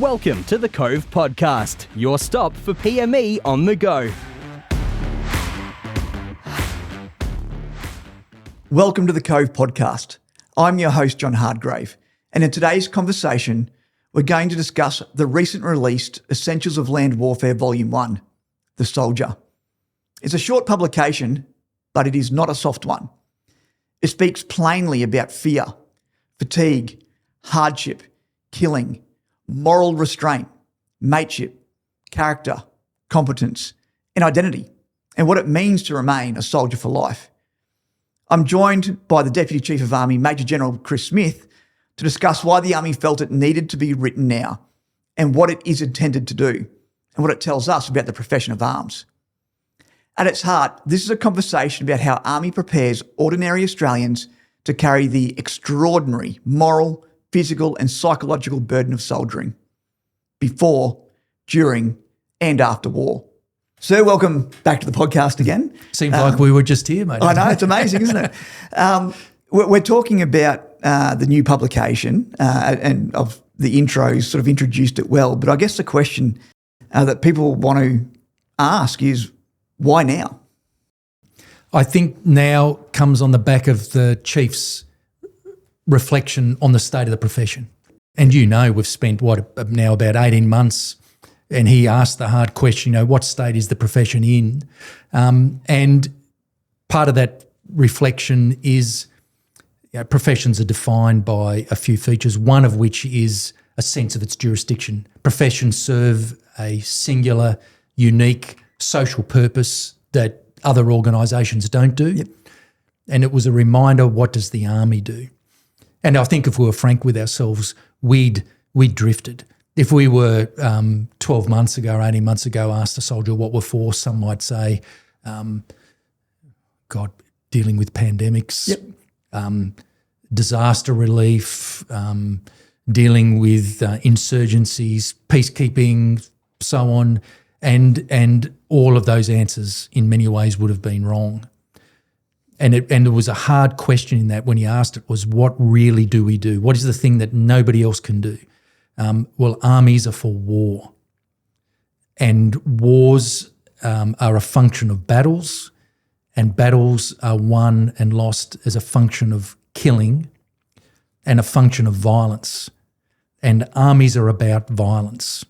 Welcome to the Cove Podcast, your stop for PME on the go. Welcome to the Cove Podcast. I'm your host, John Hardgrave, and in today's conversation, we're going to discuss the recent released Essentials of Land Warfare Volume 1, The Soldier. It's a short publication, but it is not a soft one. It speaks plainly about fear, fatigue, hardship, killing, moral restraint, mateship, character, competence, and identity, and what it means to remain a soldier for life. I'm joined by the Deputy Chief of Army, Major General Chris Smith, to discuss why the Army felt it needed to be written now and what it is intended to do and what it tells us about the profession of arms. At its heart, this is a conversation about how Army prepares ordinary Australians to carry the extraordinary moral, physical and psychological burden of soldiering before, during and after war. Sir, welcome back to the podcast again. Seems like we were just here, mate. I know, it's amazing, isn't it? We're talking about the new publication and of the intros sort of introduced it well, but I guess the question that people want to ask is, why now? I think now comes on the back of the Chief's reflection on the state of the profession. And we've spent, now about 18 months, and he asked the hard question, what state is the profession in? And part of that reflection is professions are defined by a few features, one of which is a sense of its jurisdiction. Professions serve a singular, unique social purpose that other organisations don't do. Yep. And it was a reminder, what does the Army do? And I think if we were frank with ourselves, we'd drifted. If we were 12 months ago or 18 months ago asked a soldier what we're for, some might say, dealing with pandemics, yep. Disaster relief, dealing with insurgencies, peacekeeping, so on, and all of those answers in many ways would have been wrong. And there was a hard question in that when he asked it was, what really do we do? What is the thing that nobody else can do? Well, armies are for war. And wars are a function of battles, and battles are won and lost as a function of killing and a function of violence. And armies are about violence.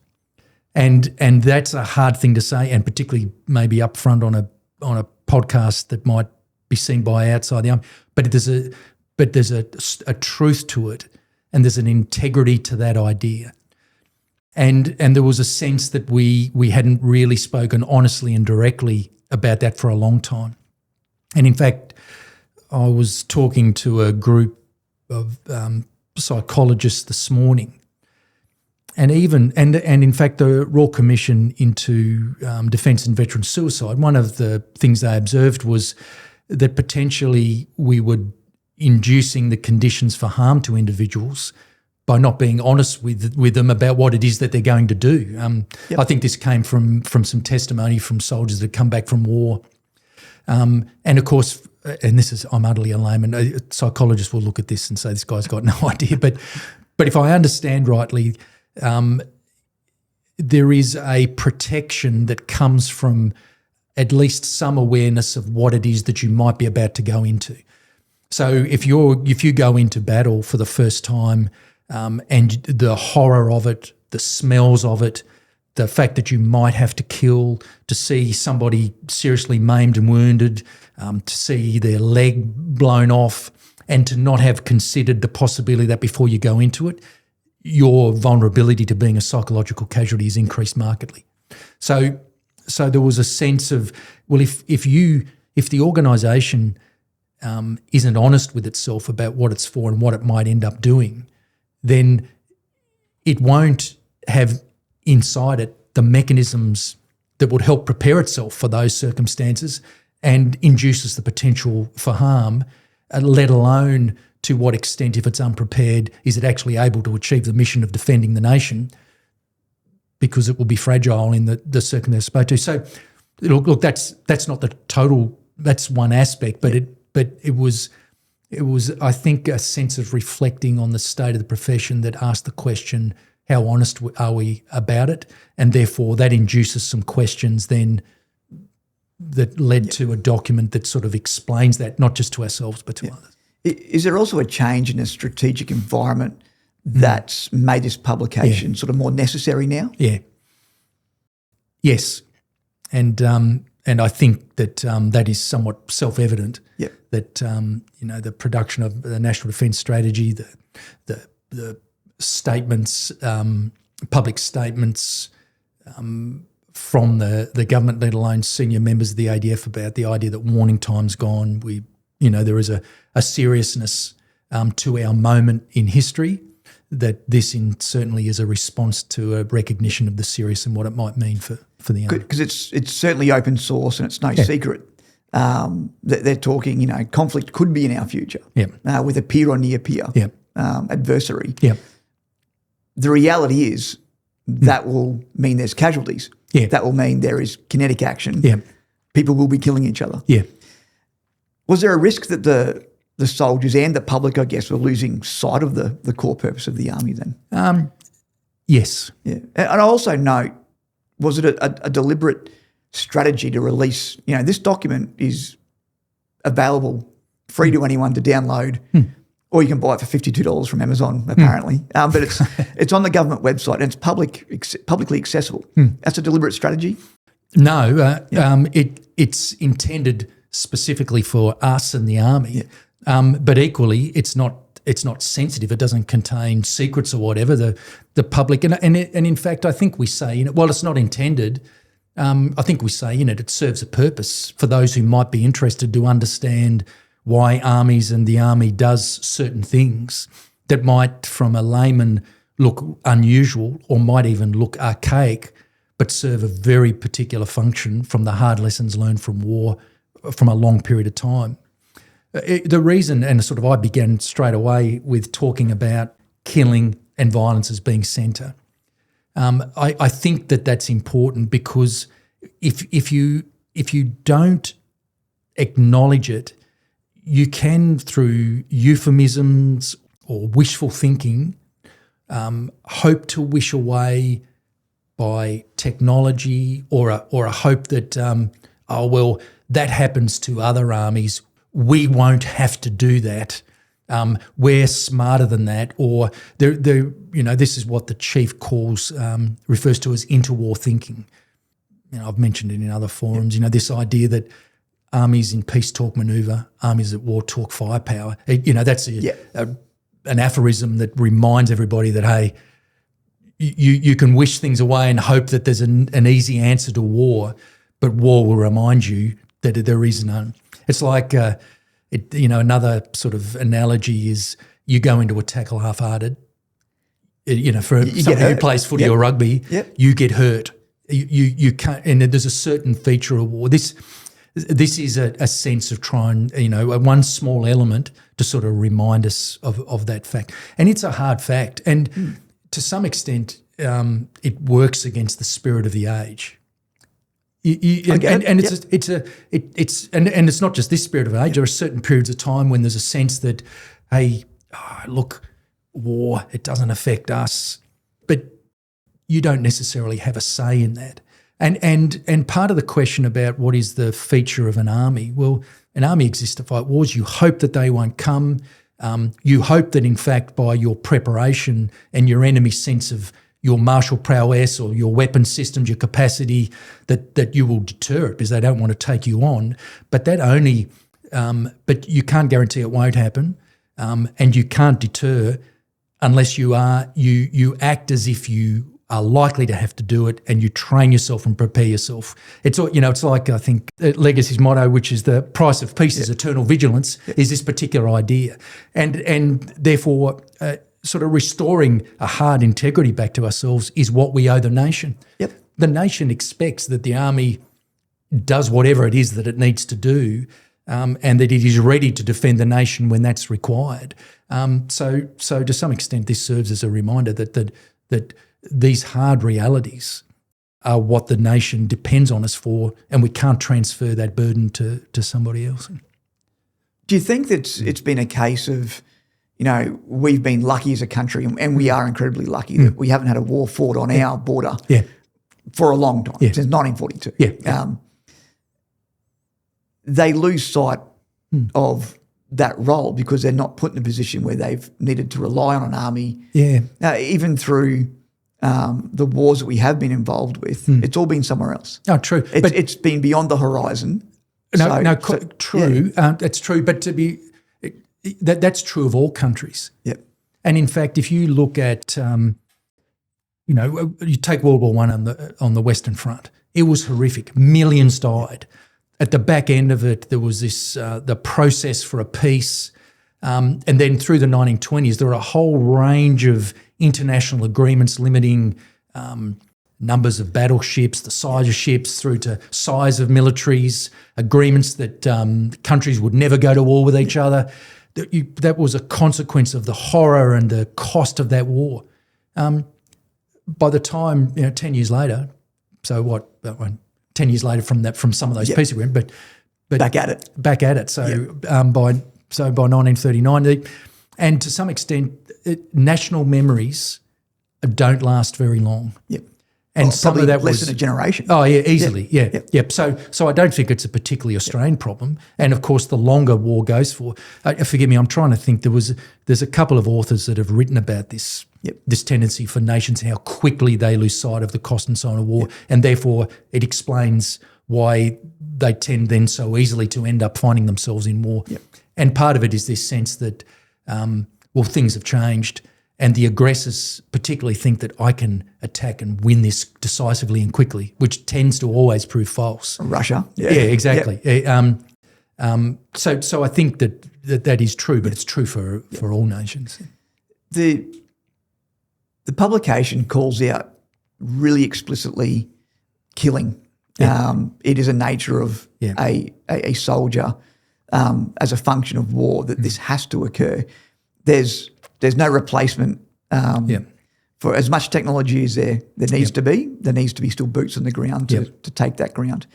And that's a hard thing to say, and particularly maybe up front on a podcast that might be seen by outside the army. But there's a truth to it, and there's an integrity to that idea. And there was a sense that we hadn't really spoken honestly and directly about that for a long time. And in fact, I was talking to a group of psychologists this morning, and in fact the Royal Commission into Defence and Veteran Suicide, one of the things they observed was that potentially we were inducing the conditions for harm to individuals by not being honest with them about what it is that they're going to do. Yep. I think this came from some testimony from soldiers that come back from war. And of course, and this is, I'm utterly a layman, psychologists will look at this and say this guy's got no idea. But if I understand rightly, there is a protection that comes from at least some awareness of what it is that you might be about to go into. So if you go into battle for the first time, and the horror of it, the smells of it, the fact that you might have to kill, to see somebody seriously maimed and wounded, to see their leg blown off, and to not have considered the possibility that before you go into it, your vulnerability to being a psychological casualty is increased markedly. So there was a sense of, well, if the organisation isn't honest with itself about what it's for and what it might end up doing, then it won't have inside it the mechanisms that would help prepare itself for those circumstances and induces the potential for harm, let alone to what extent, if it's unprepared, is it actually able to achieve the mission of defending the nation, because it will be fragile in the circumstances supposed to. So look, that's not the total, that's one aspect, but it was It was, I think, a sense of reflecting on the state of the profession that asked the question, how honest are we about it? And therefore that induces some questions then that led to a document that sort of explains that, not just to ourselves but to others. Is there also a change in the strategic environment that's made this publication sort of more necessary now? Yeah. Yes. And I think that that is somewhat self-evident. Yep. That the production of the National Defence Strategy, the statements, public statements from the government, let alone senior members of the ADF, about the idea that warning time's gone. There is a seriousness to our moment in history, that this certainly is a response to a recognition of the serious and what it might mean for the Army. Because it's certainly open source and it's no secret. They're talking, conflict could be in our future with a peer or near peer adversary. Yeah. The reality is that will mean there's casualties. Yeah. That will mean there is kinetic action. Yeah. People will be killing each other. Yeah. Was there a risk that the soldiers and the public, I guess, were losing sight of the core purpose of the Army then? Yes. Yeah. And I also note, was it a deliberate strategy to release, this document is available free to anyone to download, or you can buy it for $52 from Amazon, apparently. But it's on the government website and it's publicly accessible. That's a deliberate strategy? No, it's intended specifically for us and the Army, but equally it's not sensitive. It doesn't contain secrets or whatever. The public and in fact, I think we say while it's not intended, I think we say it serves a purpose for those who might be interested to understand why armies and the Army does certain things that might, from a layman, look unusual or might even look archaic, but serve a very particular function from the hard lessons learned from war from a long period of time. The reason, and sort of I began straight away with talking about killing and violence as being centre. I think that's important because if you don't acknowledge it, you can, through euphemisms or wishful thinking, hope to wish away by technology or a hope that that happens to other armies. We won't have to do that. We're smarter than that, or this is what the chief refers to as interwar thinking. I've mentioned it in other forums. This idea that armies in peace talk manoeuvre, armies at war talk firepower. That's an aphorism that reminds everybody that, hey, you can wish things away and hope that there's an easy answer to war, but war will remind you that there is none. It's like, another sort of analogy is you go into a tackle half-hearted. For somebody who plays footy or rugby, you get hurt. You can't, and there's a certain feature of war. This is a sense of trying, one small element to sort of remind us of that fact. And it's a hard fact. And to some extent, it works against the spirit of the age. And it's not just this spirit of age. There are certain periods of time when there's a sense that, hey, look, war, it doesn't affect us, but you don't necessarily have a say in that. And part of the question about what is the feature of an army, well, an army exists to fight wars. You hope that they won't come. You hope that, in fact, by your preparation and your enemy's sense of your martial prowess or your weapon systems, your capacity, that you will deter it because they don't want to take you on. But but you can't guarantee it won't happen, and you can't deter unless you act as if you are likely to have to do it, and you train yourself and prepare yourself. It's like, I think, Legacy's motto, which is the price of peace is eternal vigilance, is this particular idea, and therefore. Sort of restoring a hard integrity back to ourselves is what we owe the nation. Yep. The nation expects that the Army does whatever it is that it needs to do, and that it is ready to defend the nation when that's required. So to some extent, this serves as a reminder that these hard realities are what the nation depends on us for, and we can't transfer that burden to somebody else. Do you think that it's been a case of, we've been lucky as a country, and we are incredibly lucky that we haven't had a war fought on our border for a long time, since 1942. They lose sight of that role because they're not put in a position where they've needed to rely on an army. Even through the wars that we have been involved with, it's all been somewhere else. Oh, true. It's been beyond the horizon. True. That's true. But that's true of all countries. Yep. And in fact, if you look at, you take World War I on the Western Front, it was horrific. Millions died. At the back end of it, there was this the process for a peace, and then through the 1920s, there were a whole range of international agreements limiting numbers of battleships, the size of ships, through to size of militaries, agreements that countries would never go to war with each other. That was a consequence of the horror and the cost of that war. By the time, 10 years later, so what? 10 years later from some of those peace agreements, but back at it. So by 1939, and to some extent, national memories don't last very long. Yep. And some of that less was than a generation. Oh yeah, easily. Yep. So I don't think it's a particularly Australian problem. And of course, the longer war goes for, forgive me, I'm trying to think. There's a couple of authors that have written about this. This tendency for nations, how quickly they lose sight of the cost and so on of war, and therefore it explains why they tend then so easily to end up finding themselves in war. And part of it is this sense that, things have changed, and the aggressors particularly think that I can attack and win this decisively and quickly, which tends to always prove false. Russia. Yeah, exactly. So I think that is true, but it's true for all nations. The publication calls out really explicitly killing. It is a nature of a soldier as a function of war that this has to occur. There's no replacement for as much technology as there needs to be. There needs to be still boots on the ground to take that ground.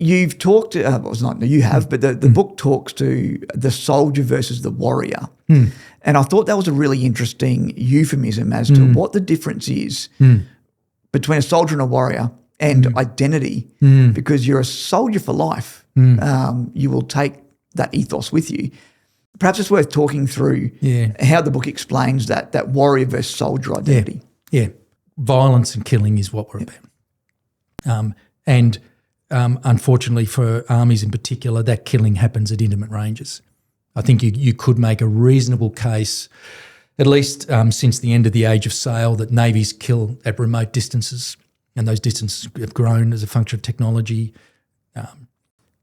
You've talked, but the book talks to the soldier versus the warrior. And I thought that was a really interesting euphemism as to what the difference is between a soldier and a warrior and identity, because you're a soldier for life. You will take that ethos with you. Perhaps it's worth talking through how the book explains that warrior versus soldier identity. Violence and killing is what we're about. Unfortunately for armies in particular, that killing happens at intimate ranges. I think you could make a reasonable case, at least since the end of the age of sail, that navies kill at remote distances, and those distances have grown as a function of technology.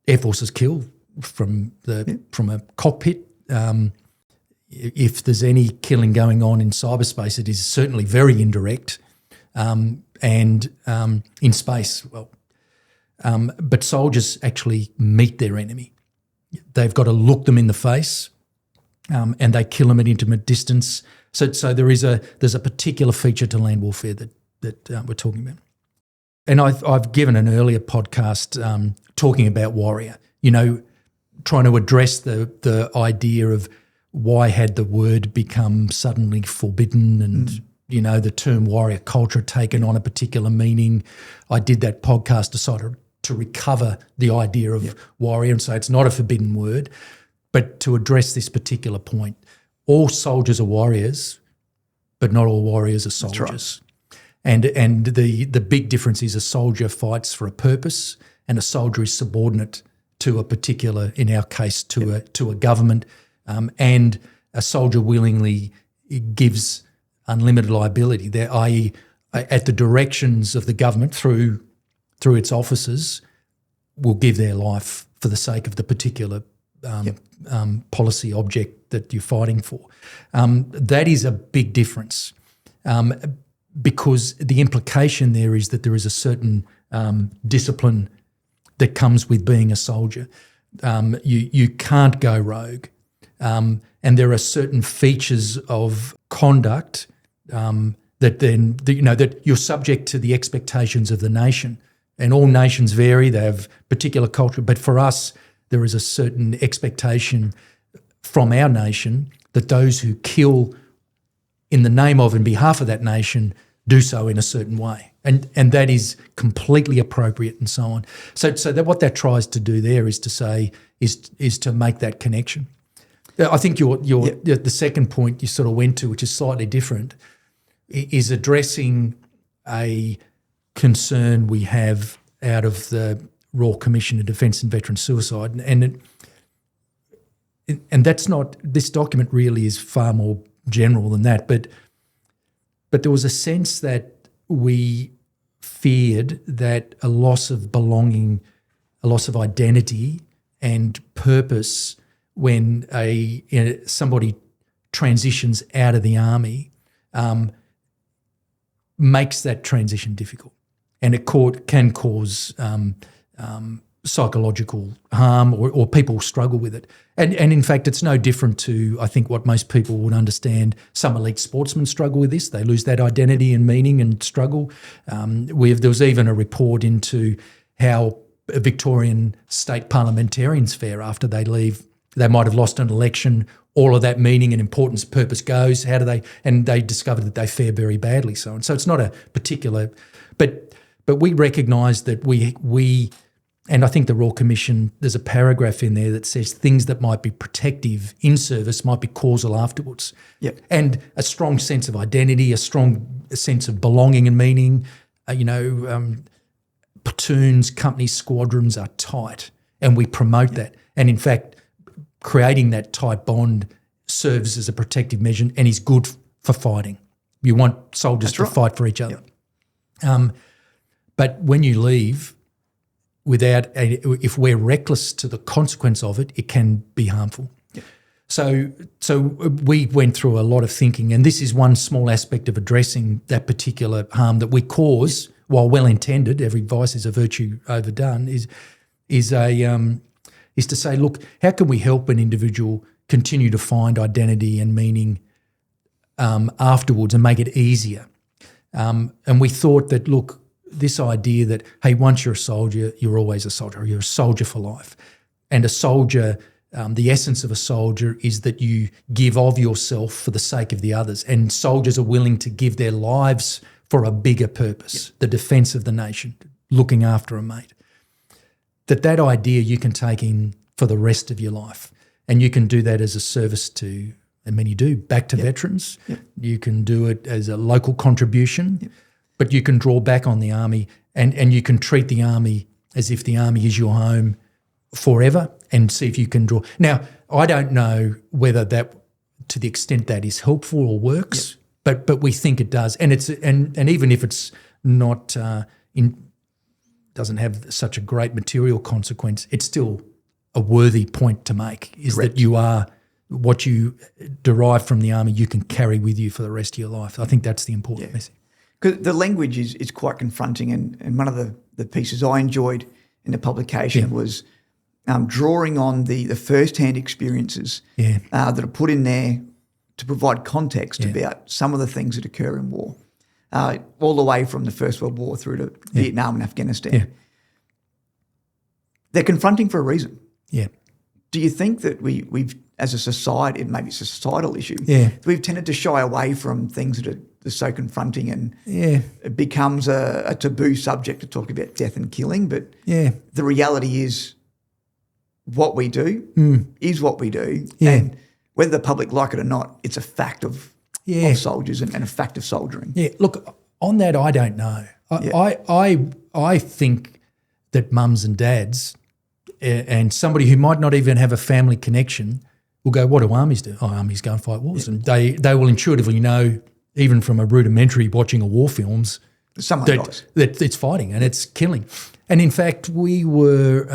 Air forces kill from a cockpit. If there's any killing going on in cyberspace, it is certainly very indirect, and in space, but soldiers actually meet their enemy. They've got to look them in the face, and they kill them at intimate distance. So there's a particular feature to land warfare that we're talking about. And I've given an earlier podcast talking about warrior. Trying to address the idea of why had the word become suddenly forbidden and the term warrior culture taken on a particular meaning. I did that podcast, decided to recover the idea of warrior and say it's not a forbidden word, but to address this particular point. All soldiers are warriors, but not all warriors are soldiers. Right. And the big difference is a soldier fights for a purpose and a soldier is subordinate to a particular, in our case, to a government, and a soldier willingly gives unlimited liability, i.e. at the directions of the government through its officers, will give their life for the sake of the particular policy object that you're fighting for. That is a big difference because the implication there is that there is a certain discipline that comes with being a soldier. You can't go rogue, and there are certain features of conduct that you're subject to the expectations of the nation. And all nations vary; they have particular culture. But for us, there is a certain expectation from our nation that those who kill in the name of and behalf of that nation do so in a certain way. And that is completely appropriate and so on. So that what that tries to do there is to say, is to make that connection. I think the second point you sort of went to, which is slightly different, is addressing a concern we have out of the Royal Commission of Defence and Veteran Suicide. And that's not, this document really is far more general than that, but there was a sense that we feared that a loss of belonging, a loss of identity and purpose when somebody transitions out of the army makes that transition difficult, and it can cause psychological harm, or people struggle with it. And in fact, it's no different to, I think, what most people would understand. Some elite sportsmen struggle with this. They lose that identity and meaning and struggle. There was even a report into how Victorian state parliamentarians fare after they leave. They might have lost an election. All of that meaning and importance, purpose goes. How do they? And they discovered that they fare very badly. So it's not a particular, but we recognise that we. And I think the Royal Commission, there's a paragraph in there that says things that might be protective in service might be causal afterwards. Yep. And a strong sense of identity, a strong sense of belonging and meaning. Platoons, companies, squadrons are tight, and we promote that. And in fact, creating that tight bond serves as a protective measure and is good for fighting. You want soldiers to fight for each other. Yep. But when you leave, if we're reckless to the consequence of it, it can be harmful. Yeah. So we went through a lot of thinking, and this is one small aspect of addressing that particular harm that we cause. While well intended, every vice is a virtue overdone. Is to say, look, how can we help an individual continue to find identity and meaning afterwards and make it easier? And we thought that, look, this idea that, hey, once you're a soldier, you're always a soldier. You're a soldier for life. And a soldier, the essence of a soldier is that you give of yourself for the sake of the others. And soldiers are willing to give their lives for a bigger purpose, the defence of the nation, looking after a mate. That idea you can take in for the rest of your life. And you can do that as a service to, and many do, back to veterans. Yep. You can do it as a local contribution. Yep. But you can draw back on the army, and you can treat the army as if the army is your home forever, and see if you can draw. Now, I don't know whether that, to the extent that is helpful or works, but we think it does. And it's and even if it's not doesn't have such a great material consequence, it's still a worthy point to make. Is Correct. That you are what you derive from the army, you can carry with you for the rest of your life. I think that's the important message. Because the language is quite confronting, and one of the pieces I enjoyed in the publication was drawing on the first-hand experiences that are put in there to provide context about some of the things that occur in war, all the way from the First World War through to Vietnam and Afghanistan. Yeah. They're confronting for a reason. Yeah. Do you think that we've, as a society, maybe it's a societal issue, we've tended to shy away from things that are so confronting, and it becomes a taboo subject to talk about death and killing, but the reality is what we do is what we do, and whether the public like it or not, it's a fact of soldiers and a fact of soldiering. Yeah, look, on that I don't know. I think that mums and dads and somebody who might not even have a family connection will go, what do armies do? Oh, armies go and fight wars. And they will intuitively know, even from a rudimentary watching of war films, that it's fighting and it's killing. And in fact, we were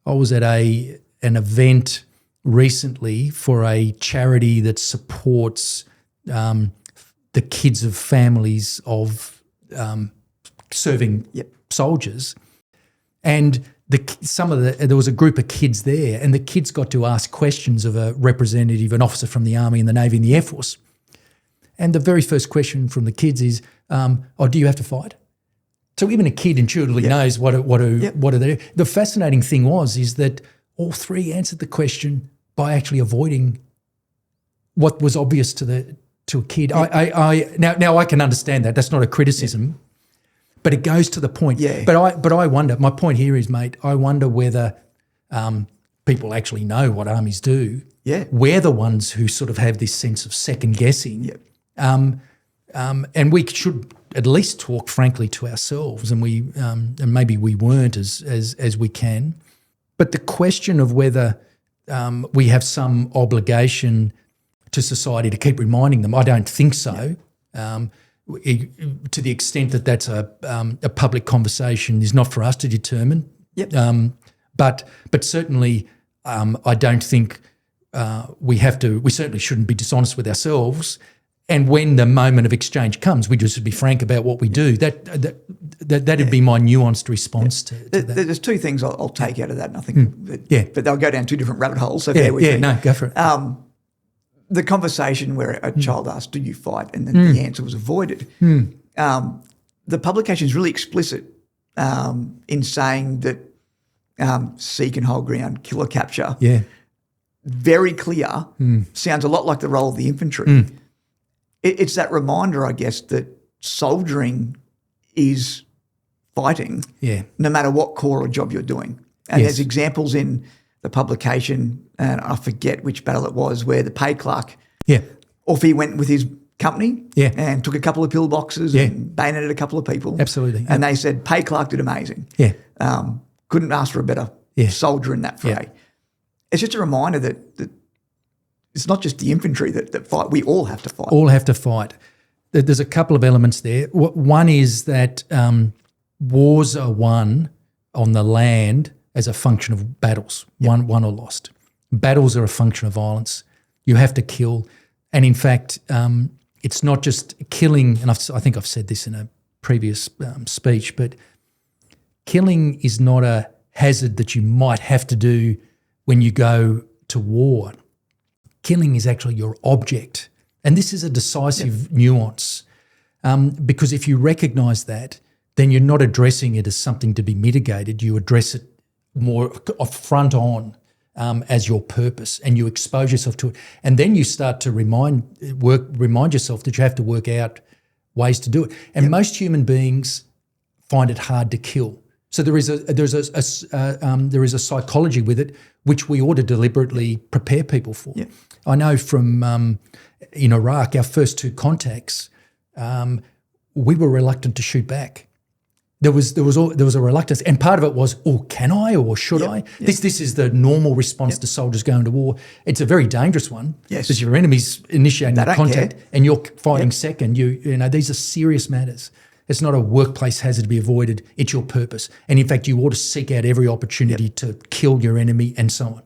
I was at an event recently for a charity that supports the kids of families of serving soldiers, and there was a group of kids there, and the kids got to ask questions of a representative, an officer from the Army and the Navy and the Air Force. And the very first question from the kids is, do you have to fight? So even a kid intuitively knows what are they. The fascinating thing is that all three answered the question, by actually avoiding what was obvious to a kid. Now I can understand that. That's not a criticism, but it goes to the point. Yeah. But I wonder. My point here is, mate, I wonder whether people actually know what armies do. Yeah. We're the ones who sort of have this sense of second guessing. Yeah. And we should at least talk frankly to ourselves, and maybe we weren't as we can. But the question of whether we have some obligation to society to keep reminding them, I don't think so. To the extent that that's a public conversation is not for us to determine. Yep. But certainly I don't think we certainly shouldn't be dishonest with ourselves. And when the moment of exchange comes, we just be frank about what we do. That'd be my nuanced response to that. There's two things I'll take out of that, and I think, but they'll go down two different rabbit holes. So bear with me. No, go for it. The conversation where a child asked, "Do you fight?" and then the answer was avoided. The publication is really explicit in saying that seek and hold ground, kill or capture. Yeah. Very clear. Sounds a lot like the role of the infantry. It's that reminder, I guess, that soldiering is fighting, no matter what corps or job you're doing. And there's examples in the publication, and I forget which battle it was, where the pay clerk, off he went with his company and took a couple of pillboxes and bayoneted a couple of people. Absolutely. And they said, pay clerk did amazing. Yeah. Couldn't ask for a better soldier in that fray. Yeah. It's just a reminder that it's not just the infantry that fight. We all have to fight. All have to fight. There's a couple of elements there. One is that wars are won on the land as a function of battles, won or lost. Battles are a function of violence. You have to kill. And in fact, it's not just killing, and I think I've said this in a previous speech, but killing is not a hazard that you might have to do when you go to war. Killing is actually your object. And this is a decisive nuance because if you recognise that, then you're not addressing it as something to be mitigated. You address it more front on as your purpose, and you expose yourself to it. And then you start to remind yourself that you have to work out ways to do it. And most human beings find it hard to kill. So there is a psychology with it which we ought to deliberately prepare people for. Yeah. I know from in Iraq, our first two contacts, we were reluctant to shoot back. There was a reluctance, and part of it was, can I or should I? Yeah. This is the normal response to soldiers going to war. It's a very dangerous one because your enemy's initiating the contact and you're fighting second. You know these are serious matters. It's not a workplace hazard to be avoided. It's your purpose, and in fact, you ought to seek out every opportunity to kill your enemy and so on.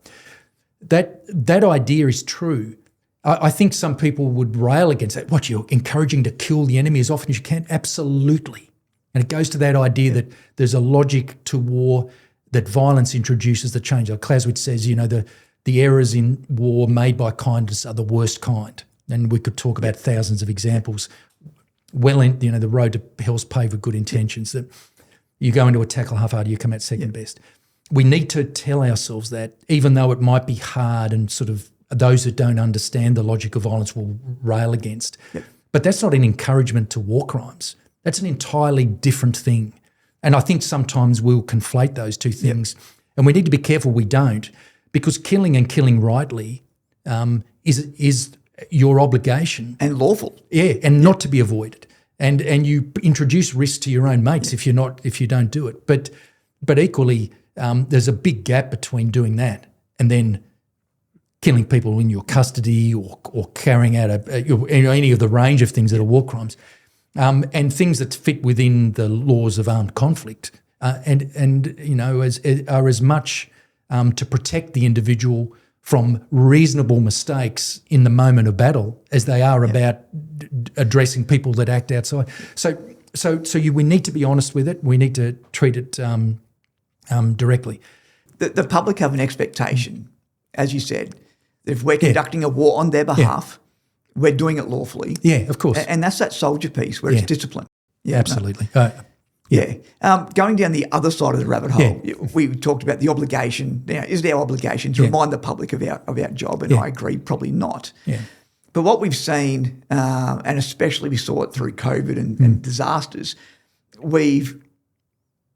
That idea is true. I think some people would rail against that. What, you're encouraging to kill the enemy as often as you can? Absolutely. And it goes to that idea that there's a logic to war, that violence introduces the change. Like Clausewitz says, the errors in war made by kindness are the worst kind. And we could talk about thousands of examples. The road to hell's paved with good intentions, that you go into a tackle half-hearted, you come out second best. We need to tell ourselves that, even though it might be hard and sort of those that don't understand the logic of violence will rail against. Yep. But that's not an encouragement to war crimes. That's an entirely different thing. And I think sometimes we'll conflate those two things. Yep. And we need to be careful we don't, because killing and killing rightly is your obligation. And lawful. Yeah, and not to be avoided. And you introduce risk to your own mates if you don't do it. But equally, there's a big gap between doing that and then killing people in your custody or carrying out any of the range of things that are war crimes, and things that fit within the laws of armed conflict, are as much to protect the individual from reasonable mistakes in the moment of battle as they are about addressing people that act outside. So we need to be honest with it. We need to treat it directly. The public have an expectation, as you said, that if we're conducting a war on their behalf, we're doing it lawfully. Yeah, of course. And that's that soldier piece where it's discipline. Yeah, absolutely. Yeah. Going down the other side of the rabbit hole, we talked about the obligation. Now, is it our obligation to remind the public of our job? And I agree, probably not. Yeah. But what we've seen, and especially we saw it through COVID and disasters,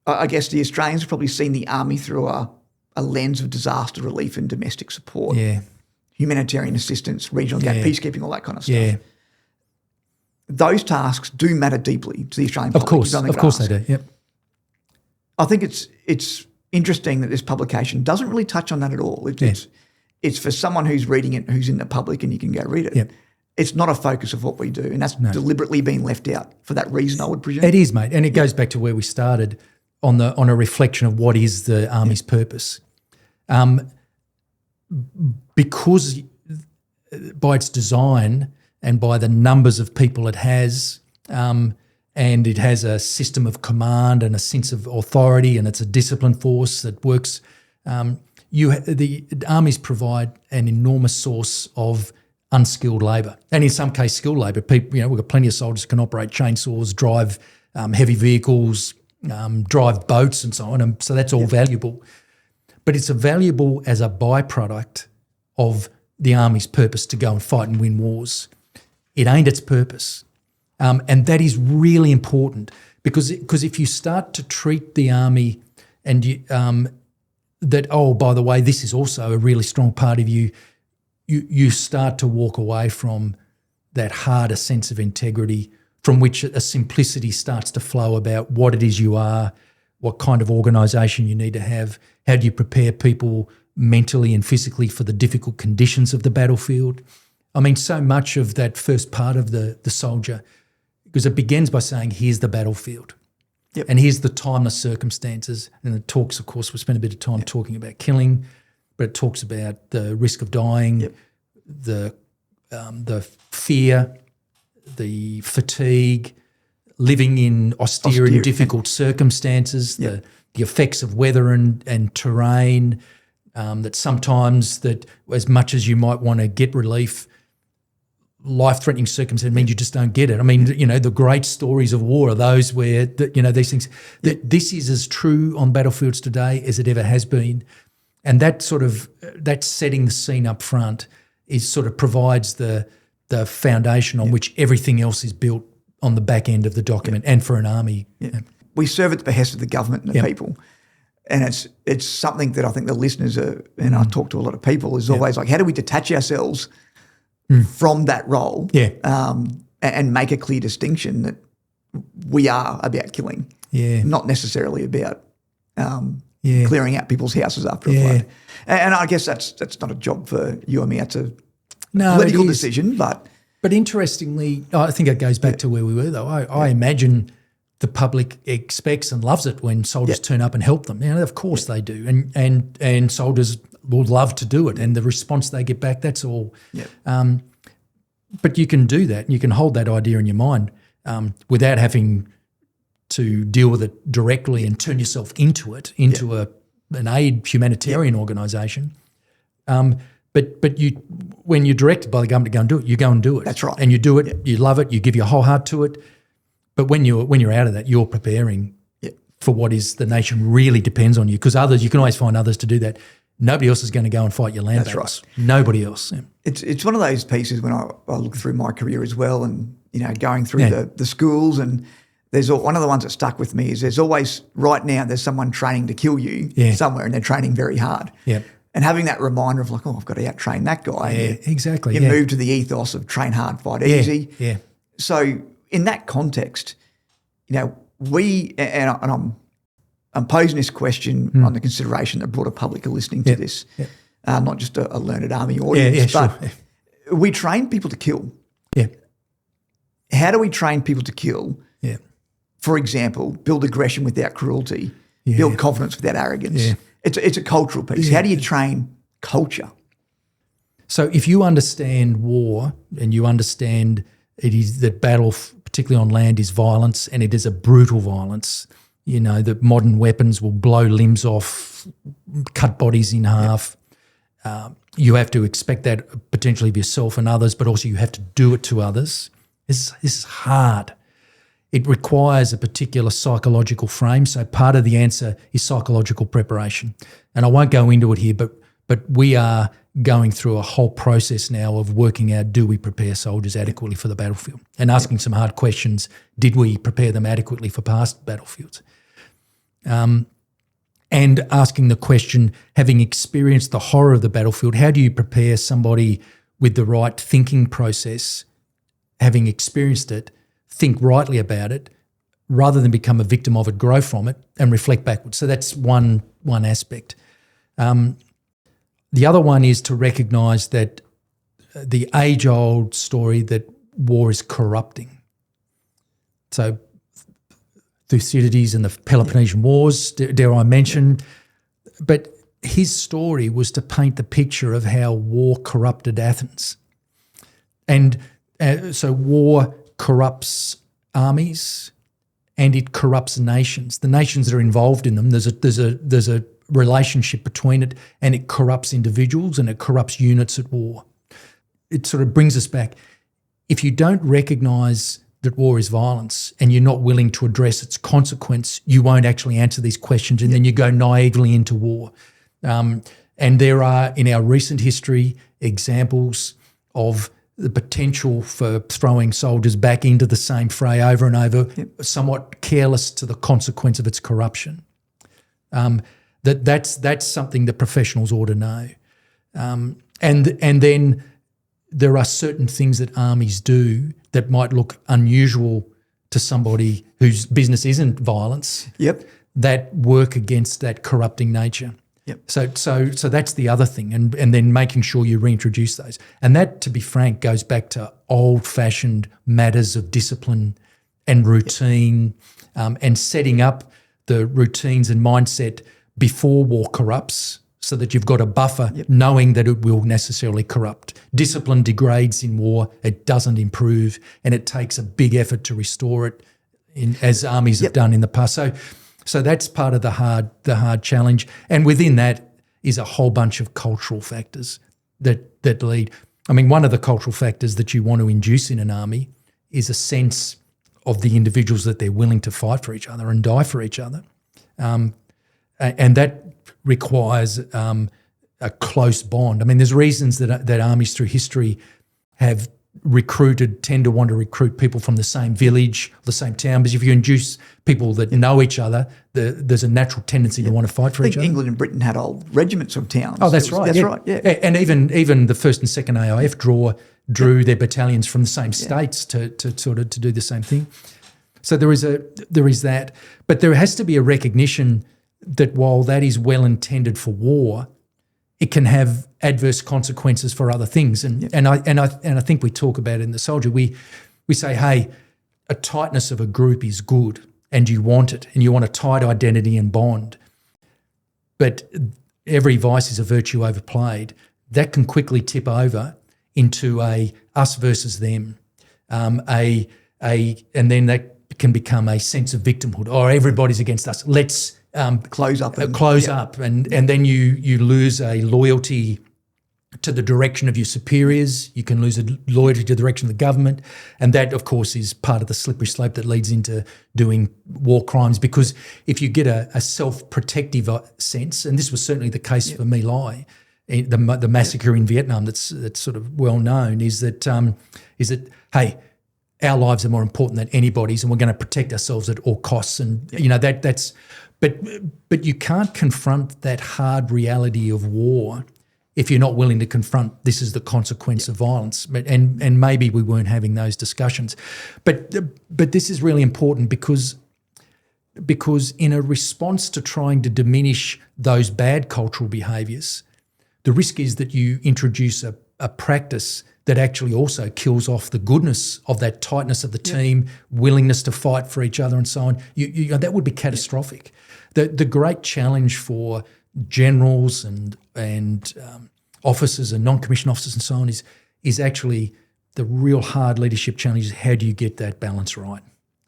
I guess the Australians have probably seen the Army through a lens of disaster relief and domestic support, humanitarian assistance, regional gap, peacekeeping, all that kind of stuff. Yeah. Those tasks do matter deeply to the Australian public. Of course they do. Yep. I think it's interesting that this publication doesn't really touch on that at all. It's for someone who's reading it, who's in the public, and you can go read it. Yep. It's not a focus of what we do, and that's deliberately been left out for that reason, I would presume. It is, mate, and it goes back to where we started on a reflection of what is the Army's purpose. Because by its design and by the numbers of people it has, and it has a system of command and a sense of authority, and it's a discipline force that works. The armies provide an enormous source of unskilled labour, and in some cases skilled labour. People, we've got plenty of soldiers who can operate chainsaws, drive heavy vehicles, drive boats, and so on. And so that's all valuable, but it's valuable as a byproduct of the army's purpose to go and fight and win wars. It ain't its purpose. And that is really important because if you start to treat the army and by the way, this is also a really strong part of you, you start to walk away from that harder sense of integrity from which a simplicity starts to flow about what it is you are, what kind of organisation you need to have, how do you prepare people mentally and physically for the difficult conditions of the battlefield. I mean, so much of that first part of the soldier, because it begins by saying, here's the battlefield. Yep. And here's the timeless circumstances. And it talks, of course, we spent a bit of time talking about killing, but it talks about the risk of dying, the fear, the fatigue, living in austere and difficult circumstances, the effects of weather and terrain, that sometimes that as much as you might want to get relief, life-threatening circumstances means you just don't get it. I mean, the great stories of war are those where, these things, this is as true on battlefields today as it ever has been. And that that setting the scene up front provides the foundation on which everything else is built on the back end of the document and for an army. Yeah. We serve at the behest of the government and the people. And it's something that I think the listeners are, and I talk to a lot of people, is always like, how do we detach ourselves from that role and make a clear distinction that we are about killing, not necessarily about clearing out people's houses after a flood. And I guess that's not a job for you and me. It's a political decision. But interestingly, I think it goes back to where we were, though. I imagine the public expects and loves it when soldiers turn up and help them. Of course they do. And soldiers will love to do it, and the response they get back, that's all. But you can do that, and you can hold that idea in your mind without having to deal with it directly and turn yourself into an aid humanitarian organisation. But when you're directed by the government to go and do it, you go and do it. That's right. And you do it, you love it, you give your whole heart to it. But when you're out of that, you're preparing for what is the nation really depends on you, because you can always find others to do that. Nobody else is going to go and fight your land battles. Right. Nobody else. Yeah. It's one of those pieces when I look through my career as well, and going through the schools, and there's one of the ones that stuck with me is there's always right now there's someone training to kill you somewhere, and they're training very hard. Yeah. And having that renter of like, I've got to out-train that guy. Yeah, exactly. You move to the ethos of train hard, fight easy. Yeah. So in that context, I'm posing this question on the consideration that broader public are listening to this, not just a learned army audience, but we train people to kill. Yeah. How do we train people to kill? Yeah. For example, build aggression without cruelty, build confidence without arrogance. Yeah. It's a cultural piece. Yeah. How do you train culture? So if you understand war and you understand it is that battle, particularly on land, is violence, and it is a brutal violence. The modern weapons will blow limbs off, cut bodies in half. You have to expect that potentially of yourself and others, but also you have to do it to others. This is hard. it requires a particular psychological frame. So part of the answer is psychological preparation. And I won't go into it here, but we are going through a whole process now of working out, do we prepare soldiers adequately for the battlefield? And asking some hard questions, did we prepare them adequately for past battlefields? And asking the question, having experienced the horror of the battlefield, how do you prepare somebody with the right thinking process, having experienced it, think rightly about it, rather than become a victim of it, grow from it and reflect backwards? So that's one aspect. The other one is to recognise that the age-old story that war is corrupting. So Thucydides and the Peloponnesian Wars, dare I mention, but his story was to paint the picture of how war corrupted Athens. And so war corrupts armies and it corrupts nations. The nations that are involved in them, there's a relationship between it, and it corrupts individuals and it corrupts units at war. It sort of brings us back. If you don't recognise that war is violence and you're not willing to address its consequence, you won't actually answer these questions, and then you go naively into war. And there are, in our recent history, examples of the potential for throwing soldiers back into the same fray over and over, somewhat careless to the consequence of its corruption. That's something that professionals ought to know. And then there are certain things that armies do that might look unusual to somebody whose business isn't violence. That work against that corrupting nature. So that's the other thing, and then making sure you reintroduce those. And that, to be frank, goes back to old-fashioned matters of discipline and routine, and setting up the routines and mindset before war corrupts, so that you've got a buffer, knowing that it will necessarily corrupt. Discipline degrades in war, it doesn't improve, and it takes a big effort to restore it, as armies have done in the past. So that's part of the hard challenge. And within that is a whole bunch of cultural factors that lead. I mean, one of the cultural factors that you want to induce in an army is a sense of the individuals that they're willing to fight for each other and die for each other. And that requires a close bond. I mean, there's reasons that armies through history have tend to want to recruit people from the same village, the same town, because if you induce people that know each other, there's a natural tendency to want to fight for each other. England and Britain had old regiments of towns. Oh, that's right. And even the 1st and 2nd AIF drew their battalions from the same states to do the same thing. So there is that, but there has to be a recognition that while that is well intended for war, it can have adverse consequences for other things. And I think we talk about it in the soldier. We say, hey, a tightness of a group is good and you want it, and you want a tight identity and bond. But every vice is a virtue overplayed. That can quickly tip over into a us versus them, and then that can become a sense of victimhood. Oh, everybody's against us. Let's close up, and then you lose a loyalty to the direction of your superiors. You can lose a loyalty to the direction of the government, and that, of course, is part of the slippery slope that leads into doing war crimes. Because if you get a self-protective sense, and this was certainly the case for My Lai, the massacre in Vietnam, that's sort of well known, is that hey, our lives are more important than anybody's, and we're going to protect ourselves at all costs, and that's. But you can't confront that hard reality of war if you're not willing to confront this is the consequence of violence. And maybe we weren't having those discussions. But this is really important because in a response to trying to diminish those bad cultural behaviours, the risk is that you introduce a practice that actually also kills off the goodness of that tightness of the team, willingness to fight for each other and so on. That would be catastrophic. The great challenge for generals and officers and non-commissioned officers and so on is actually the real hard leadership challenge is how do you get that balance right?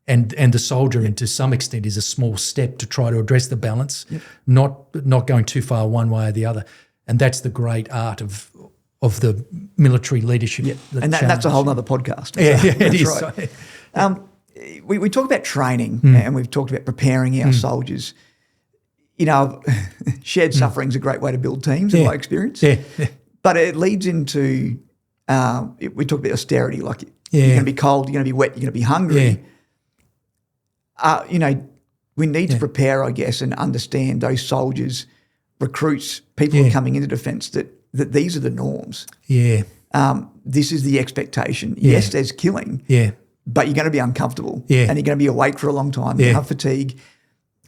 And the soldier, and to some extent, is a small step to try to address the balance, not going too far one way or the other. And that's the great art of the military leadership. And that's a whole other podcast. It is. Right. we talk about training and we've talked about preparing our soldiers. You know, shared suffering is a great way to build teams in my experience. Yeah. But it leads into, we talk about austerity, like you're going to be cold, you're going to be wet, you're going to be hungry. You know, we need to prepare, I guess, and understand those soldiers, recruits, people who are coming into defence that these are the norms. Yeah. This is the expectation. Yes, there's killing. Yeah. But you're going to be uncomfortable. Yeah. And you're going to be awake for a long time. You have fatigue.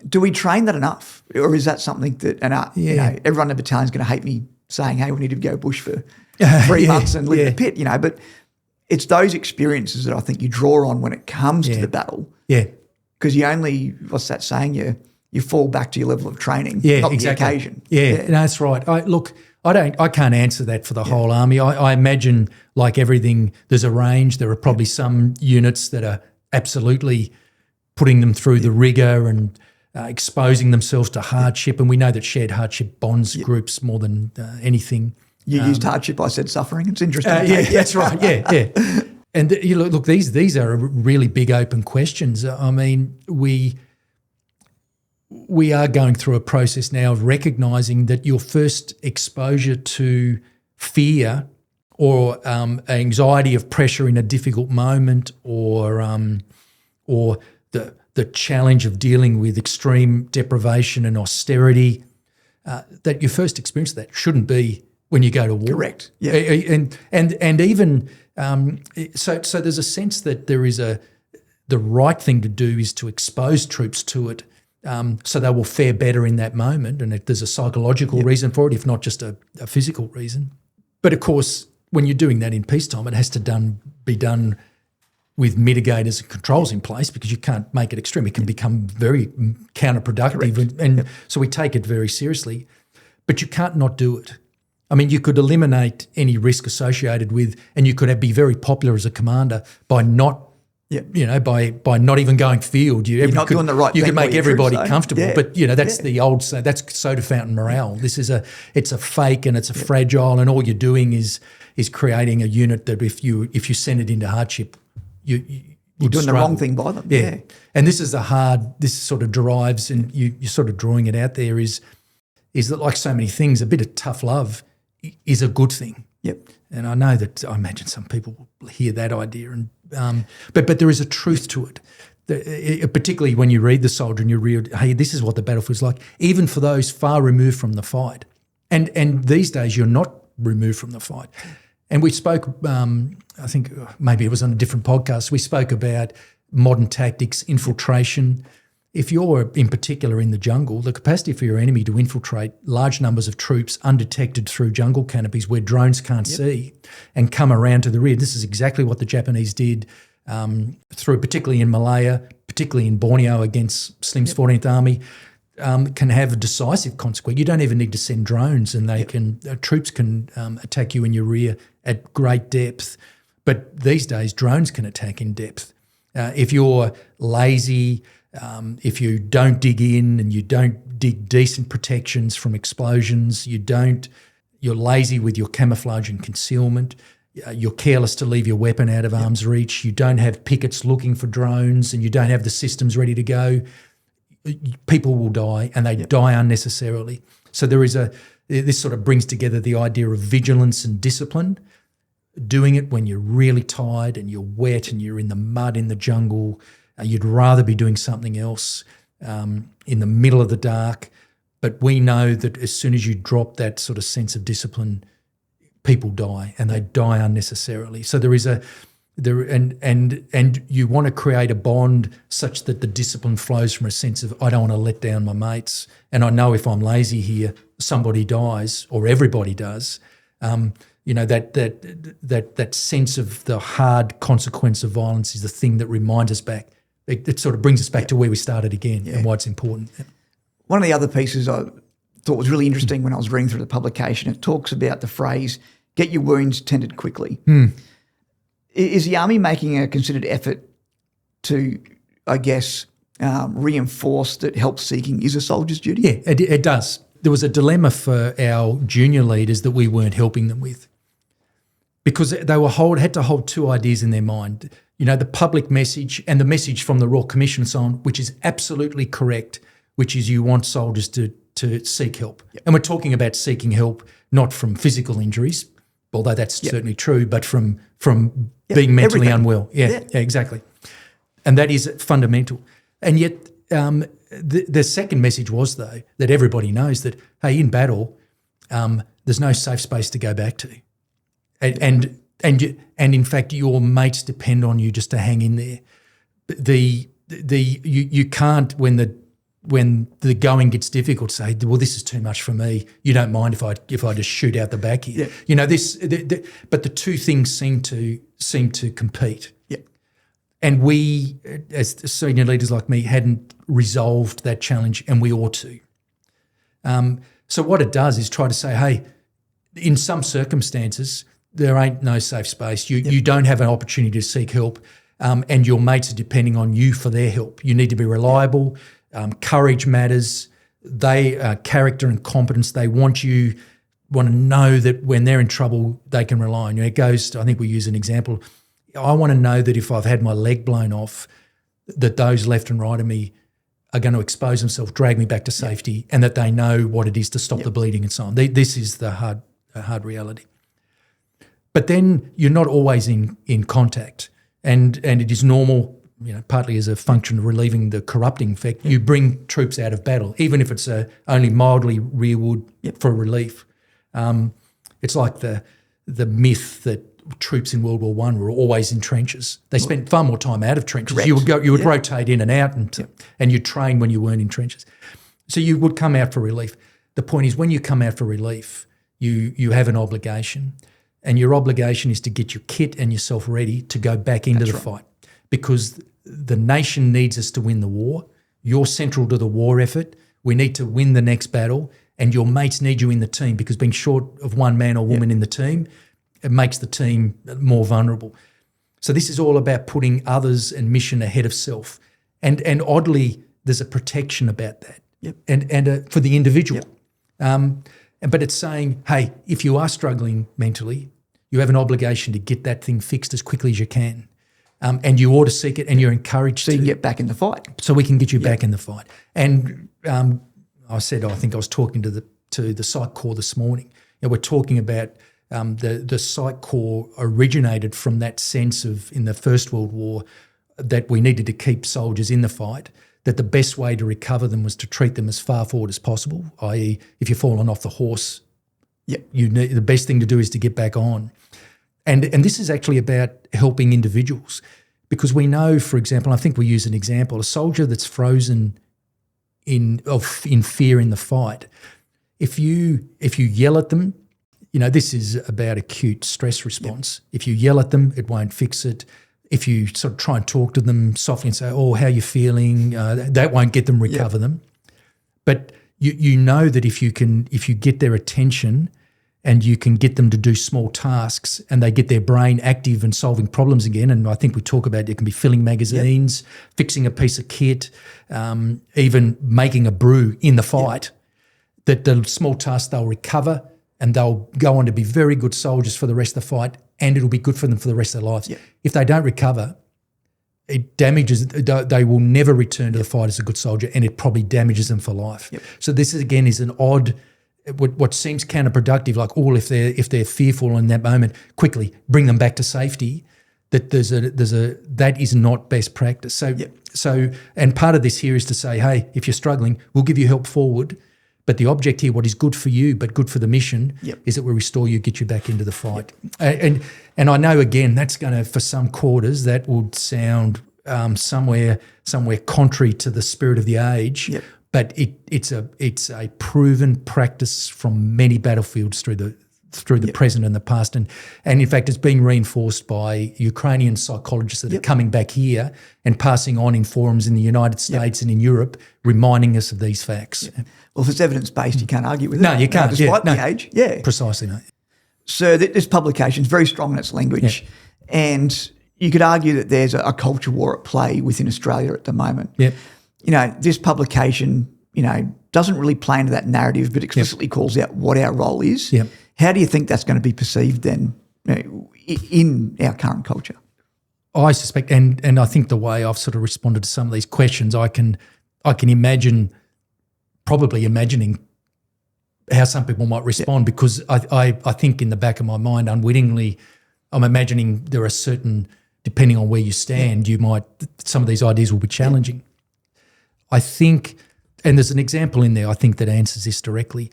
Do we train that enough? Or is that something that, you know, everyone in the battalion is going to hate me saying, hey, we need to go bush for 3 months and live in the pit, you know, but it's those experiences that I think you draw on when it comes to the battle. Yeah. Because you only, what's that saying? You fall back to your level of training, not the occasion. Yeah, no, that's right. I can't answer that for the whole army. I imagine, like everything, there's a range. There are probably some units that are absolutely putting them through the rigour and exposing themselves to hardship, and we know that shared hardship bonds groups more than anything. You used hardship, I said suffering. It's interesting. That's right. Yeah. And you look, these are really big open questions. I mean, we are going through a process now of recognising that your first exposure to fear or anxiety of pressure in a difficult moment, or the challenge of dealing with extreme deprivation and austerity, that your first experience of that shouldn't be when you go to war. Correct. Yeah. And even so there's a sense that there is the right thing to do is to expose troops to it, so they will fare better in that moment, and if there's a psychological reason for it, if not just a physical reason. But of course, when you're doing that in peacetime, it has to be done with mitigators and controls in place, because you can't make it extreme. It can become very counterproductive. And so we take it very seriously. But you can't not do it. I mean, you could eliminate any risk associated with, and you could be very popular as a commander by not, you know, by not even going field. You're not doing the right thing. You could make everybody comfortable. But, you know, that's the old saying, that's soda fountain morale. This is it's a fake and it's a fragile, and all you're doing is creating a unit that if you send it into hardship, you're doing struggle. The wrong thing by them. Yeah. And this sort of derives, and you're sort of drawing it out there, is that, like so many things, a bit of tough love is a good thing. Yep. And I know that, I imagine some people will hear that idea, and but there is a truth to it. Particularly when you read The Soldier and you read, hey, this is what the battlefield's like, even for those far removed from the fight. And these days you're not removed from the fight. And we spoke, I think maybe it was on a different podcast, we spoke about modern tactics, infiltration. If you're in particular in the jungle, the capacity for your enemy to infiltrate large numbers of troops undetected through jungle canopies where drones can't see and come around to the rear, this is exactly what the Japanese did particularly in Malaya, particularly in Borneo against Slim's 14th Army, can have a decisive consequence. You don't even need to send drones, and troops can attack you in your rear at great depth. But these days, drones can attack in depth. If you're lazy, if you don't dig in and you don't dig decent protections from explosions, you're lazy with your camouflage and concealment, you're careless to leave your weapon out of arm's reach, you don't have pickets looking for drones, and you don't have the systems ready to go, people will die, and they die unnecessarily. So this sort of brings together the idea of vigilance and discipline, doing it when you're really tired and you're wet and you're in the mud in the jungle. You'd rather be doing something else in the middle of the dark. But we know that as soon as you drop that sort of sense of discipline, people die, and they die unnecessarily. So and you want to create a bond such that the discipline flows from a sense of, I don't want to let down my mates, and I know if I'm lazy here, somebody dies or everybody does. That sense of the hard consequence of violence is the thing that reminds us back. It sort of brings us back to where we started again and why it's important. One of the other pieces I thought was really interesting when I was reading through the publication, it talks about the phrase, get your wounds tended quickly. Is the Army making a considered effort to, I guess, reinforce that help seeking is a soldier's duty? Yeah, it does. There was a dilemma for our junior leaders that we weren't helping them with, because they had to hold two ideas in their mind. the public message and the message from the Royal Commission and so on, which is absolutely correct, which is you want soldiers to seek help. Yep. And we're talking about seeking help not from physical injuries, although that's certainly true, but from being mentally unwell. Yeah, exactly. And that is fundamental. And yet the second message was, though, that everybody knows that, hey, in battle, there's no safe space to go back to. And in fact, your mates depend on you just to hang in there. You can't, when the going gets difficult, say, well, this is too much for me. You don't mind if I just shoot out the back here. Yeah. But the two things seem to compete. Yeah. And we, as senior leaders like me, hadn't resolved that challenge, and we ought to. So what it does is try to say, hey, in some circumstances, there ain't no safe space. You don't have an opportunity to seek help, and your mates are depending on you for their help. You need to be reliable. Courage matters. Character and competence. They want to know that when they're in trouble, they can rely on you. It goes to, I think we use an example. I want to know that if I've had my leg blown off, that those left and right of me are going to expose themselves, drag me back to safety, and that they know what it is to stop the bleeding and so on. This is the hard reality. But then you're not always in contact, and it is normal, partly as a function of relieving the corrupting effect. You bring troops out of battle, even if it's only mildly rearward for relief. It's like the myth that troops in World War I were always in trenches. They spent far more time out of trenches. Correct. You would rotate in and out, and you'd train when you weren't in trenches. So you would come out for relief. The point is, when you come out for relief, you have an obligation. And your obligation is to get your kit and yourself ready to go back into the fight, because the nation needs us to win the war. You're central to the war effort. We need to win the next battle, and your mates need you in the team, because being short of one man or woman in the team, it makes the team more vulnerable. So this is all about putting others and mission ahead of self. And oddly, there's a protection about that and for the individual. But it's saying, hey, if you are struggling mentally, you have an obligation to get that thing fixed as quickly as you can. And you ought to seek it, and you're encouraged to. So you get back in the fight. So we can get you back in the fight. And I think I was talking to the Psych Corps this morning. We're talking about the Psych Corps originated from that sense of, in the First World War, that we needed to keep soldiers in the fight, that the best way to recover them was to treat them as far forward as possible, i.e. if you've fallen off the horse, the best thing to do is to get back on. And this is actually about helping individuals, because we know, for example, I think we use an example, a soldier that's frozen in fear in the fight, if you yell at them, this is about acute stress response. If you yell at them, it won't fix it. If you sort of try and talk to them softly and say, oh, how are you feeling? That won't get them recover them. But you know that if you get their attention and you can get them to do small tasks and they get their brain active and solving problems again, and I think we talk about it can be filling magazines, fixing a piece of kit, even making a brew in the fight, that the small tasks they'll recover and they'll go on to be very good soldiers for the rest of the fight, and it'll be good for them for the rest of their lives. If they don't recover, it damages, they will never return to the fight as a good soldier, and it probably damages them for life. So this again is an odd, what seems counterproductive, like, if they're fearful in that moment, quickly bring them back to safety. That that is not best practice. So and part of this here is to say, hey, if you're struggling, we'll give you help forward. But the object here, what is good for you but good for the mission, is that we restore you, get you back into the fight. And I know, again, that's going to, for some quarters, that would sound somewhere contrary to the spirit of the age. But it's a proven practice from many battlefields through the present and the past, and in fact it's being reinforced by Ukrainian psychologists that are coming back here and passing on in forums in the United States and in Europe, reminding us of these facts. Well, if it's evidence-based, you can't argue with it. No, you can't. Despite the age. Precisely. No. So this publication is very strong in its language, and you could argue that there's a culture war at play within Australia at the moment. This publication, doesn't really play into that narrative, but explicitly calls out what our role is. How do you think that's going to be perceived then in our current culture? I suspect, and I think the way I've sort of responded to some of these questions, I can imagine, probably imagining how some people might respond, because I think in the back of my mind, unwittingly, I'm imagining there are certain, depending on where you stand, some of these ideas will be challenging. I think, and there's an example in there I think that answers this directly.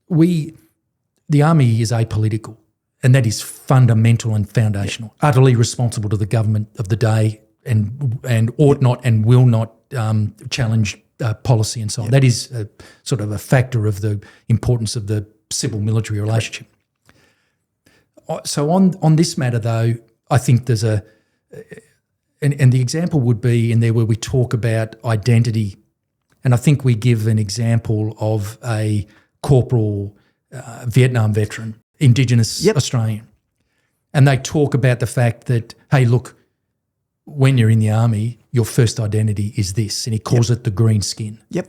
The Army is apolitical, and that is fundamental and foundational, utterly responsible to the government of the day, and ought not and will not challenge policy and so on. That is sort of a factor of the importance of the civil-military relationship. So on this matter, though, I think there's and the example would be in there where we talk about identity, and I think we give an example of a corporal Vietnam veteran, Indigenous Australian, and they talk about the fact that, hey, look, when you're in the Army, your first identity is this, and he calls it the green skin. Yep.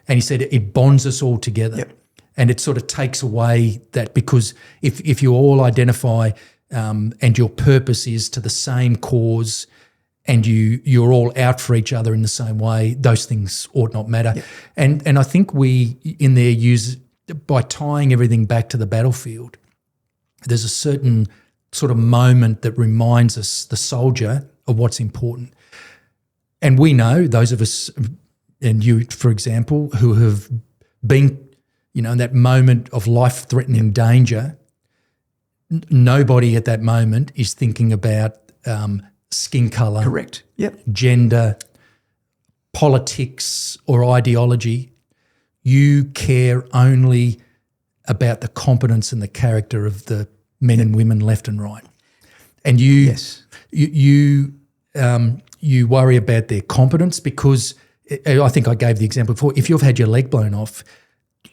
And he said it bonds us all together. Yep. And it sort of takes away that, because if you all identify and your purpose is to the same cause, and you're all out for each other in the same way, those things ought not matter. Yep. And I think we in there use, by tying everything back to the battlefield, there's a certain sort of moment that reminds us, the soldier, of what's important. And we know, those of us, and you, for example, who have been, in that moment of life-threatening danger, nobody at that moment is thinking about skin colour, Correct. Yep. gender, politics or ideology. You care only about the competence and the character of the men and women left and right. And you worry about their competence, because I think I gave the example before. If you've had your leg blown off,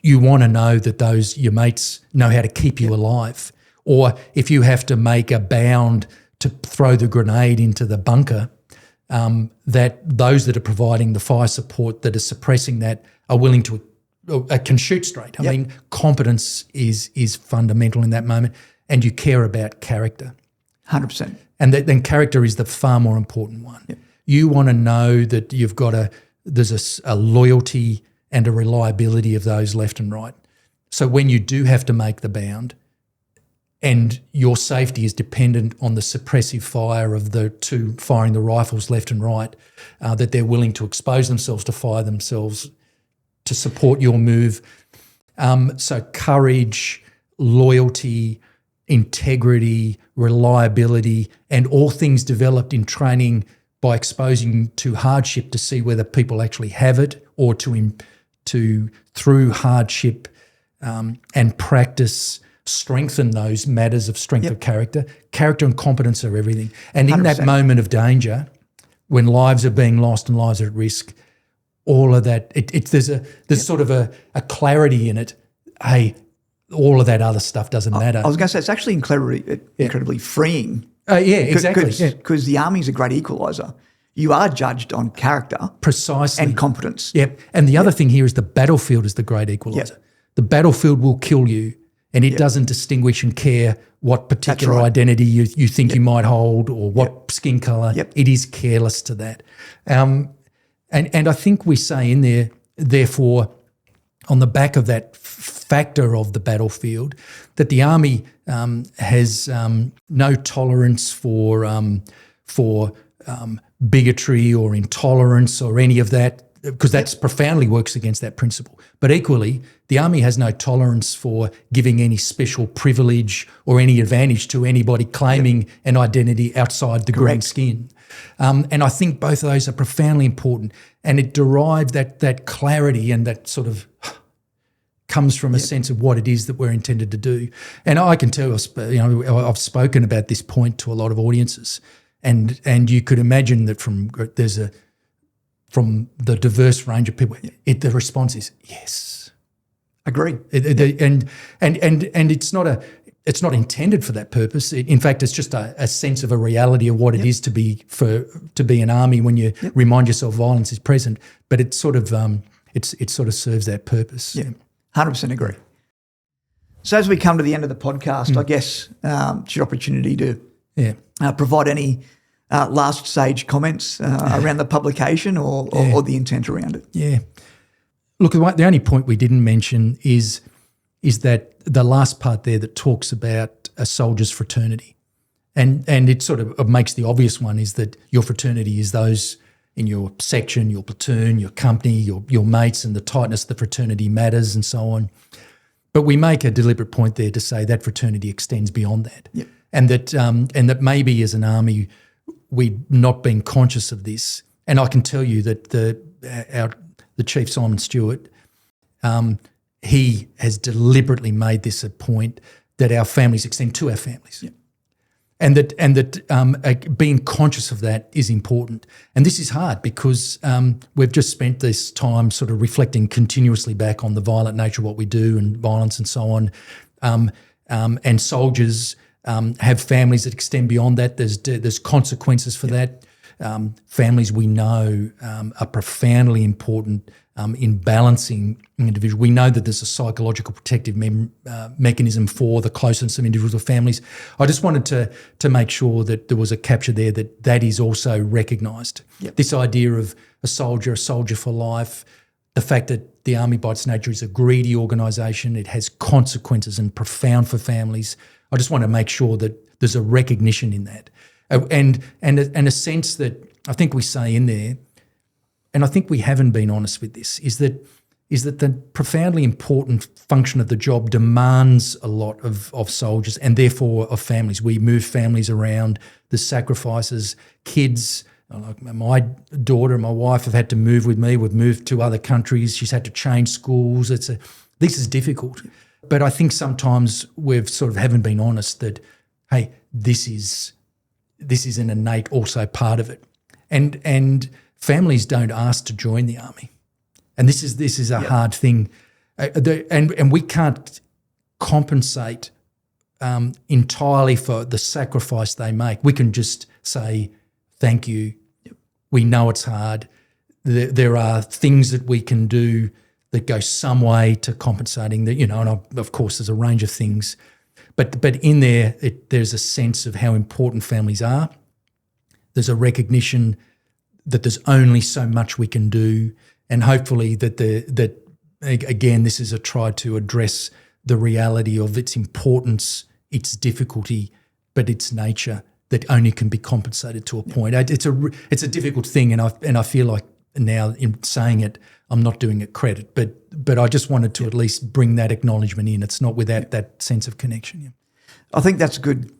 you want to know that your mates know how to keep you alive. Or if you have to make a bound to throw the grenade into the bunker, that those that are providing the fire support that are suppressing that are willing to can shoot straight. I mean, competence is fundamental in that moment, and you care about character. 100%. And then character is the far more important one. Yep. You want to know that you've got there's a loyalty and a reliability of those left and right. So when you do have to make the bound, and your safety is dependent on the suppressive fire of the two firing the rifles left and right, that they're willing to expose themselves to fire themselves to support your move. So courage, loyalty, integrity, reliability, and all things developed in training by exposing to hardship to see whether people actually have it, or to through hardship and practice strengthen those matters of strength of character. Character and competence are everything. And in 100%. That moment of danger, when lives are being lost and lives are at risk, all of that, there's sort of a clarity in it. Hey, all of that other stuff doesn't matter. I was going to say, it's actually incredibly freeing. Exactly. Because the Army's a great equaliser. You are judged on character. Precisely. And competence. Yep. And the other thing here is the battlefield is the great equaliser. Yep. The battlefield will kill you, and it doesn't distinguish and care what particular identity you think you might hold, or what skin colour. Yep. It is careless to that. And I think we say in there, therefore, on the back of that factor of the battlefield, that the Army has no tolerance for bigotry or intolerance or any of that, because that profoundly works against that principle. But equally, the Army has no tolerance for giving any special privilege or any advantage to anybody claiming an identity outside the green skin. And I think both of those are profoundly important, and it derives that clarity, and that sort of comes from a sense of what it is that we're intended to do. And I can tell, I've spoken about this point to a lot of audiences, and you could imagine that from the diverse range of people, the response is yes. Agree. And it's not intended for that purpose. In fact, it's just a sense of a reality of what it is to be an army when you remind yourself violence is present. But it sort of serves that purpose. Yeah, 100% agree. So as we come to the end of the podcast, I guess it's your opportunity to provide any last sage comments around the publication or the intent around it? Yeah. Look, the only point we didn't mention is that the last part there that talks about a soldier's fraternity. And it sort of makes the obvious one is that your fraternity is those in your section, your platoon, your company, your mates, and the tightness of the fraternity matters and so on. But we make a deliberate point there to say that fraternity extends beyond that. Yep. And that maybe as an army we've not been conscious of this. And I can tell you that the Chief Simon Stewart, he has deliberately made this a point that our families extend to our families. Yep. And that being conscious of that is important. And this is hard because we've just spent this time sort of reflecting continuously back on the violent nature of what we do and violence and so on. And soldiers have families that extend beyond that. There's consequences for that. Families we know are profoundly important in balancing individuals. We know that there's a psychological protective mechanism for the closeness of individuals or families. I just wanted to make sure that there was a capture there that is also recognised. Yep. This idea of a soldier for life, the fact that the Army by its nature is a greedy organisation, it has consequences and profound for families. I just want to make sure that there's a recognition in that. And a sense that I think we say in there, and I think we haven't been honest with this, is that the profoundly important function of the job demands a lot of soldiers and therefore of families. We move families around, the sacrifices, kids. Like my daughter and my wife have had to move with me. We've moved to other countries. She's had to change schools. This is difficult. But I think sometimes we've sort of haven't been honest that, hey, this is an innate also part of it. And families don't ask to join the Army. And this is a hard thing. And we can't compensate entirely for the sacrifice they make. We can just say, thank you. Yep. We know it's hard. There are things that we can do that go some way to compensating that, and of course there's a range of things. But in there, there's a sense of how important families are. There's a recognition that there's only so much we can do, and hopefully that again, this is a try to address the reality of its importance, its difficulty, but its nature that only can be compensated to a point. It's a difficult thing, and I feel like now in saying it, I'm not doing it credit, but I just wanted to at least bring that acknowledgement in. It's not without that sense of connection. Yeah. I think that's a good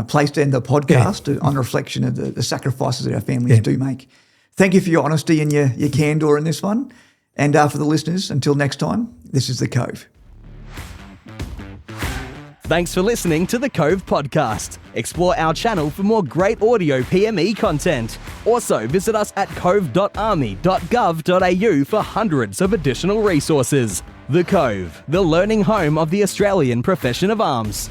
place to end the podcast on reflection of the sacrifices that our families do make. Thank you for your honesty and your candour in this one. And for the listeners, until next time, this is The Cove. Thanks for listening to the Cove Podcast. Explore our channel for more great audio PME content. Also, visit us at cove.army.gov.au for hundreds of additional resources. The Cove, the learning home of the Australian profession of arms.